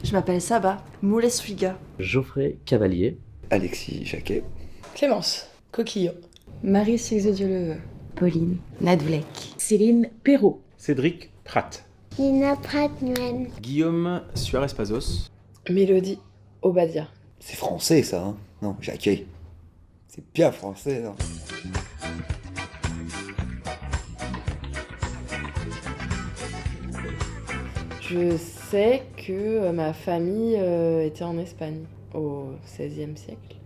Je m'appelle Saba Mouleswiga. Geoffrey Cavalier. Alexis Jacquet. Clémence Coquillot. Marie Six-de-Dieu-le-Veu. Pauline Nadvlek. Céline Perrault. Cédric Pratt. Nina Pratt-Nguyen. Guillaume Suarez-Pazos. Mélodie Obadia. C'est français ça, hein? Non, Jacquet. C'est bien français, non? Je sais que ma famille était en Espagne au XVIe siècle.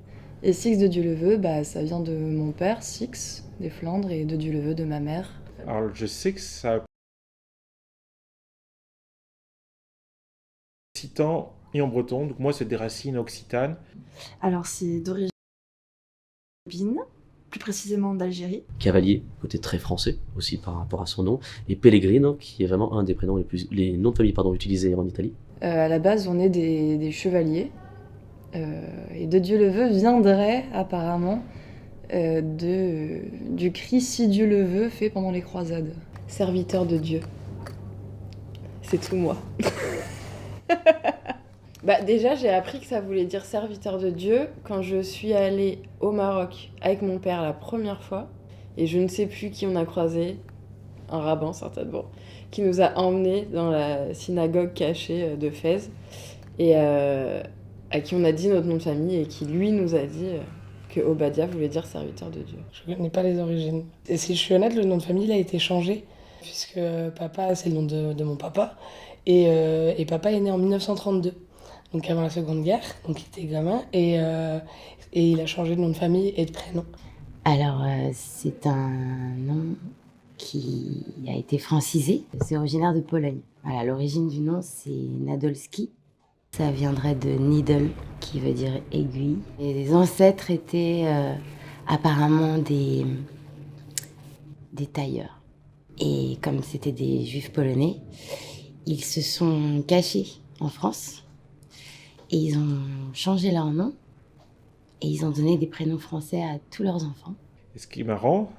Et Six-de-Dieu-le-Veu, ça vient de mon père, Six, des Flandres, et de Dieu-le-Veu, de ma mère. Alors je sais que ça a occitan et en breton, donc moi c'est des racines occitanes. Alors c'est d'origine alpine, plus précisément d'Algérie. Cavalier, côté très français aussi par rapport à son nom. Et Pellegrino, qui est vraiment un des prénoms les noms de famille utilisés en Italie. À la base, on est des chevaliers. Et de Dieu-le-Veu viendrait apparemment du cri Si Dieu le veut fait pendant les croisades. Serviteur de Dieu. C'est tout moi. Déjà, j'ai appris que ça voulait dire serviteur de Dieu quand je suis allée au Maroc avec mon père la première fois. Et je ne sais plus qui on a croisé, un rabbin certainement, qui nous a emmenés dans la synagogue cachée de Fès. Et à qui on a dit notre nom de famille et qui, lui, nous a dit que Obadia voulait dire serviteur de Dieu. Je ne connais pas les origines. Et si je suis honnête, le nom de famille il a été changé, puisque papa, c'est le nom de mon papa, et papa est né en 1932, donc avant la Seconde Guerre, donc il était gamin, et il a changé de nom de famille et de prénom. Alors, c'est un nom qui a été francisé. C'est originaire de Pologne. Voilà, l'origine du nom, c'est Nadolski. Ça viendrait de needle, qui veut dire aiguille. Et les ancêtres étaient apparemment des tailleurs. Et comme c'était des juifs polonais, ils se sont cachés en France. Et ils ont changé leur nom. Et ils ont donné des prénoms français à tous leurs enfants. Et ce qui est marrant,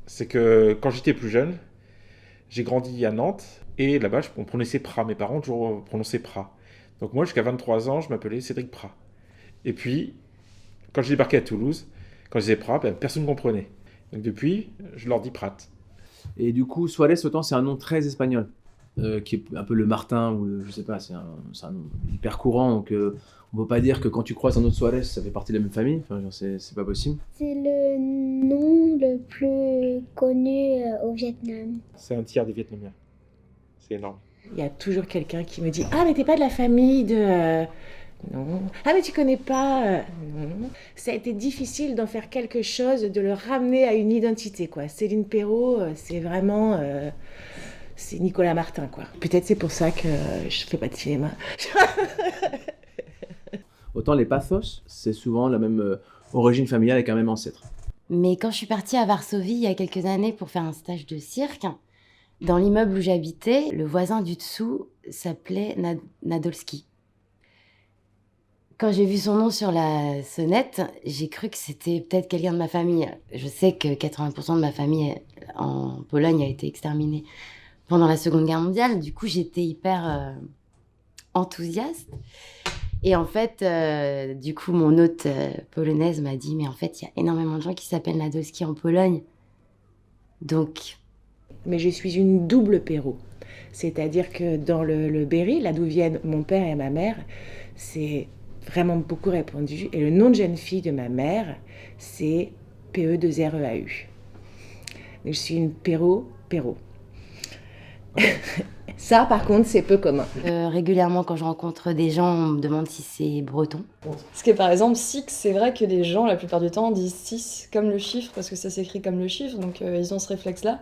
c'est que quand j'étais plus jeune, j'ai grandi à Nantes, et là-bas on prononçait Prat. Mes parents ont toujours prononcé Prat. Donc moi, jusqu'à 23 ans, je m'appelais Cédric Prat. Et puis, quand j'ai débarqué à Toulouse, quand je disais Prat, personne ne comprenait. Donc depuis, je leur dis Prat. Et du coup, Suarez, autant c'est un nom très espagnol, qui est un peu le Martin, ou je sais pas, c'est un nom hyper courant, donc on peut pas dire que quand tu croises un autre Suarez, ça fait partie de la même famille, enfin, genre, c'est pas possible. C'est le nom le plus connu au Vietnam. C'est un tiers des Vietnamiens. C'est énorme. Il y a toujours quelqu'un qui me dit « Ah, mais t'es pas de la famille de... Non. Ah, mais tu connais pas... Non. » Ça a été difficile d'en faire quelque chose, de le ramener à une identité, quoi. Céline Perrault, c'est vraiment... c'est Nicolas Martin, quoi. Peut-être c'est pour ça que je fais pas de cinéma. Autant les pathos, c'est souvent la même origine familiale avec un même ancêtre. Mais quand je suis partie à Varsovie il y a quelques années pour faire un stage de cirque, dans l'immeuble où j'habitais, le voisin du dessous s'appelait Nadolski. Quand j'ai vu son nom sur la sonnette, j'ai cru que c'était peut-être quelqu'un de ma famille. Je sais que 80% de ma famille en Pologne a été exterminée pendant la Seconde Guerre mondiale. Du coup, j'étais hyper enthousiaste. Et en fait, du coup, mon hôte polonaise m'a dit « Mais en fait, il y a énormément de gens qui s'appellent Nadolski en Pologne. Donc... » Mais je suis une double Perrault. C'est-à-dire que dans le Berry, là d'où viennent mon père et ma mère, c'est vraiment beaucoup répandu. Et le nom de jeune fille de ma mère, c'est PE2REAU. Donc je suis une Perrault. Ça, par contre, c'est peu commun. Régulièrement, quand je rencontre des gens, on me demande si c'est breton. Parce que par exemple, Six, c'est vrai que les gens, la plupart du temps, disent 6 comme le chiffre, parce que ça s'écrit comme le chiffre, donc ils ont ce réflexe-là.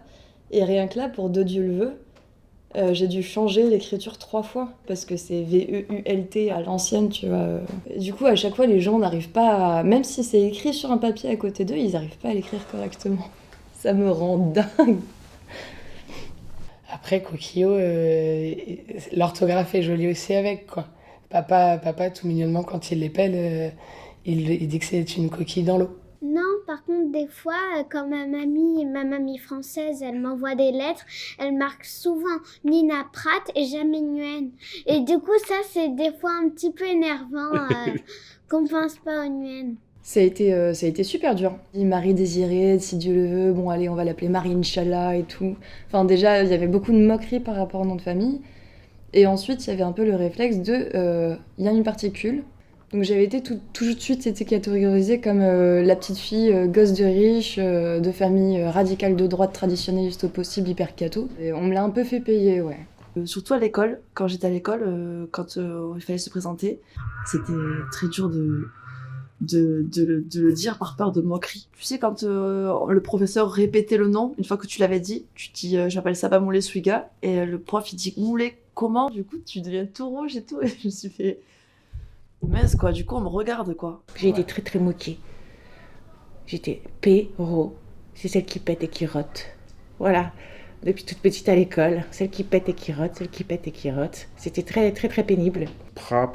Et rien que là, pour De Dieu le veut, j'ai dû changer l'écriture 3 fois, parce que c'est VEULT à l'ancienne, tu vois. Et du coup, à chaque fois, les gens n'arrivent pas à... Même si c'est écrit sur un papier à côté d'eux, ils n'arrivent pas à l'écrire correctement. Ça me rend dingue. Après, Coquillot, l'orthographe est jolie aussi avec, quoi. Papa, tout mignonnement, quand il l'épelle, il dit que c'est une coquille dans l'eau. Non, par contre, des fois, quand ma mamie française, elle m'envoie des lettres, elle marque souvent Nina Pratt et jamais Nguyen. Et du coup, ça, c'est des fois un petit peu énervant qu'on pense pas au Nguyen. Ça a été super dur. Marie Désirée, si Dieu le veut, bon allez, on va l'appeler Marie Inch'Allah et tout. Enfin déjà, il y avait beaucoup de moqueries par rapport au nom de famille. Et ensuite, il y avait un peu le réflexe de, il y a une particule. Donc j'avais été tout de suite été catégorisée comme la petite fille gosse de riche, de famille radicale de droite, traditionnaliste au possible, hyper catho. Et on me l'a un peu fait payer, ouais. Surtout à l'école, quand j'étais à l'école, quand il fallait se présenter, c'était très dur de le dire par peur de moquerie. Tu sais, quand le professeur répétait le nom, une fois que tu l'avais dit, tu dis je m'appelle Saba Moulé Swiga, et le prof il dit Moulé comment? Du coup tu deviens tout rouge et tout, et je me suis fait mince quoi, du coup on me regarde quoi. J'ai été très très moquée. J'étais Péro, c'est celle qui pète et qui rote. Voilà, depuis toute petite à l'école, celle qui pète et qui rote, celle qui pète et qui rote. C'était très très très pénible. Prat,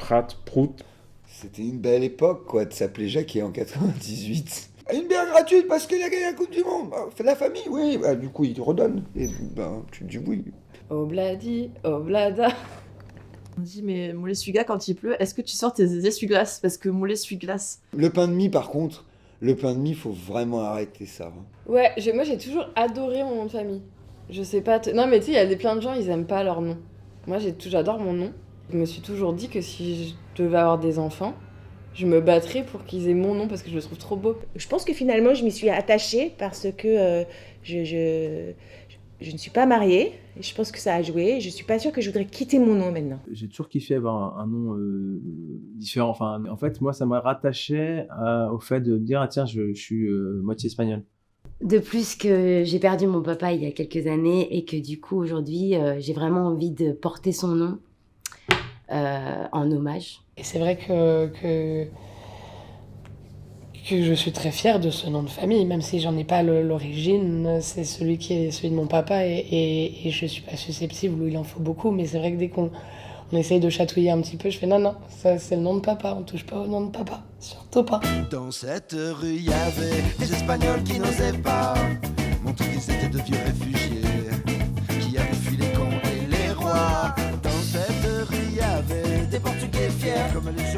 prout. C'était une belle époque, quoi, de s'appeler Jackie en 98. Une bière gratuite parce qu'il a gagné la Coupe du Monde. Fait la famille, oui. Bah, du coup, il te redonne. Et ben, tu te dis oui. Obladi, oblada. On dit mais Moulé Swiga quand il pleut, est-ce que tu sors tes essuie-glaces? Parce que Moulé Swiglace. Le pain de mie, par contre, le pain de mie, faut vraiment arrêter ça. Hein. Ouais, moi j'ai toujours adoré mon nom de famille. Je sais pas... Non mais tu sais, il y a plein de gens, ils aiment pas leur nom. Moi j'adore mon nom. Je me suis toujours dit que si je devais avoir des enfants, je me battrais pour qu'ils aient mon nom parce que je le trouve trop beau. Je pense que finalement, je m'y suis attachée parce que je ne suis pas mariée. Et je pense que ça a joué. Je suis pas sûre que je voudrais quitter mon nom maintenant. J'ai toujours kiffé avoir un nom différent. Enfin, en fait, moi, ça m'a rattaché au fait de me dire, ah tiens, je suis moitié espagnol. De plus que j'ai perdu mon papa il y a quelques années et que du coup, aujourd'hui, j'ai vraiment envie de porter son nom en hommage. Et c'est vrai que je suis très fière de ce nom de famille, même si j'en ai pas l'origine, c'est celui qui est celui de mon papa et je suis pas susceptible, ou il en faut beaucoup, mais c'est vrai que dès qu'on essaye de chatouiller un petit peu, je fais non, ça c'est le nom de papa, on touche pas au nom de papa, surtout pas. Dans cette rue, il y avait des Espagnols qui n'osaient pas montrer qu'ils étaient de vieux réfugiés, qui avaient fui les camps et les rois. Dans cette rue, il y avait des Portugais fiers comme les